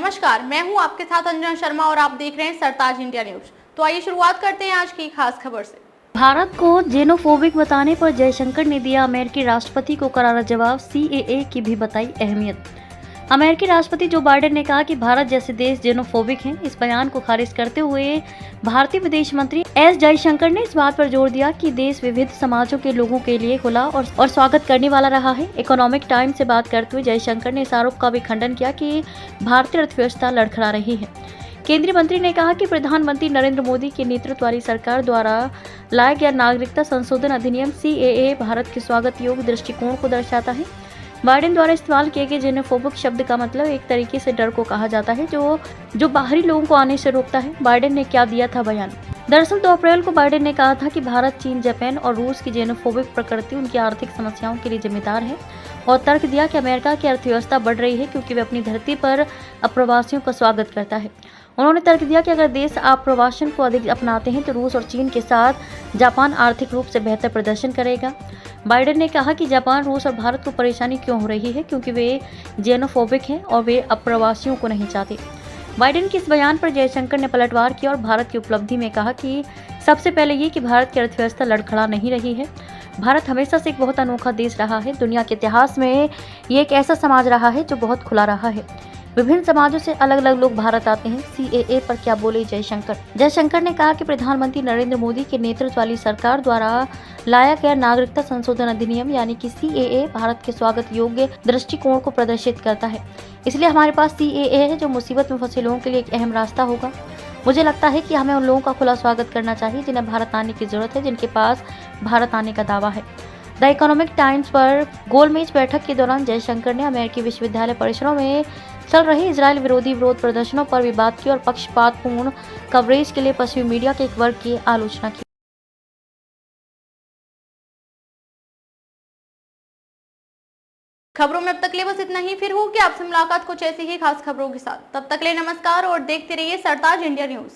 नमस्कार, मैं हूं आपके साथ अंजना शर्मा और आप देख रहे हैं सरताज इंडिया न्यूज। तो आइए शुरुआत करते हैं आज की खास खबर से। भारत को जेनोफोबिक बताने पर जयशंकर ने दिया अमेरिकी राष्ट्रपति को करारा जवाब, सीएए की भी बताई अहमियत। अमेरिकी राष्ट्रपति जो बाइडेन ने कहा कि भारत जैसे देश जेनोफोबिक हैं। इस बयान को खारिज करते हुए भारतीय विदेश मंत्री एस जयशंकर ने इस बात पर जोर दिया कि देश विविध समाजों के लोगों के लिए खुला और स्वागत करने वाला रहा है। इकोनॉमिक टाइम्स से बात करते हुए जयशंकर ने इस आरोप का भी खंडन किया कि भारतीय अर्थव्यवस्था लड़खड़ा रही है। केंद्रीय मंत्री ने कहा कि प्रधानमंत्री नरेंद्र मोदी के नेतृत्व वाली सरकार द्वारा लाया गया नागरिकता संशोधन अधिनियम सीएए भारत के स्वागत योग्य दृष्टिकोण को दर्शाता है। बाइडेन द्वारा इस्तेमाल किए गए जेनोफोबिक शब्द का मतलब एक तरीके से डर को कहा जाता है जो बाहरी लोगों को आने से रोकता है। बाइडेन ने क्या दिया था बयान। दरअसल 2 अप्रैल को बाइडेन ने कहा था कि भारत, चीन, जापान और रूस की जेनोफोबिक प्रकृति उनकी आर्थिक समस्याओं के लिए जिम्मेदार है और तर्क दिया कि अमेरिका की अर्थव्यवस्था बढ़ रही है क्योंकि वे अपनी धरती पर अप्रवासियों का स्वागत करता है। उन्होंने तर्क दिया कि अगर देश आप्रवासन को अधिक अपनाते हैं तो रूस और चीन के साथ जापान आर्थिक रूप से बेहतर प्रदर्शन करेगा। बाइडेन ने कहा कि जापान, रूस और भारत को परेशानी क्यों हो रही है, क्योंकि वे जेनोफोबिक हैं और वे अप्रवासियों को नहीं चाहते। बाइडेन के इस बयान पर जयशंकर ने पलटवार किया और भारत की उपलब्धि में कहा कि सबसे पहले ये कि भारत की अर्थव्यवस्था लड़खड़ा नहीं रही है। भारत हमेशा से एक बहुत अनोखा देश रहा है। दुनिया के इतिहास में ये एक ऐसा समाज रहा है जो बहुत खुला रहा है। विभिन्न समाजों से अलग अलग लोग भारत आते हैं। सीएए पर क्या बोले जयशंकर। जयशंकर ने कहा कि प्रधानमंत्री नरेंद्र मोदी के नेतृत्व वाली सरकार द्वारा लाया गया नागरिकता संशोधन अधिनियम यानी कि सीएए भारत के स्वागत योग्य दृष्टिकोण को प्रदर्शित करता है। इसलिए हमारे पास सीएए है जो मुसीबत में फंसे लोगों के लिए एक अहम रास्ता होगा। मुझे लगता है कि हमें उन लोगों का खुला स्वागत करना चाहिए जिन्हें भारत आने की जरूरत है, जिनके पास भारत आने का दावा है। द इकोनॉमिक टाइम्स पर गोलमेज बैठक के दौरान जयशंकर ने अमेरिकी विश्वविद्यालय परिसरों में चल रहे इजराइल विरोधी विरोध प्रदर्शनों पर भी बात की और पक्षपातपूर्ण कवरेज के लिए पश्चिमी मीडिया के एक वर्ग की आलोचना की। खबरों में अब तक ले बस इतना ही। फिर होगी आपसे मुलाकात कुछ ऐसी ही खास खबरों के साथ। तब तक ले नमस्कार और देखते रहिए सरताज इंडिया न्यूज।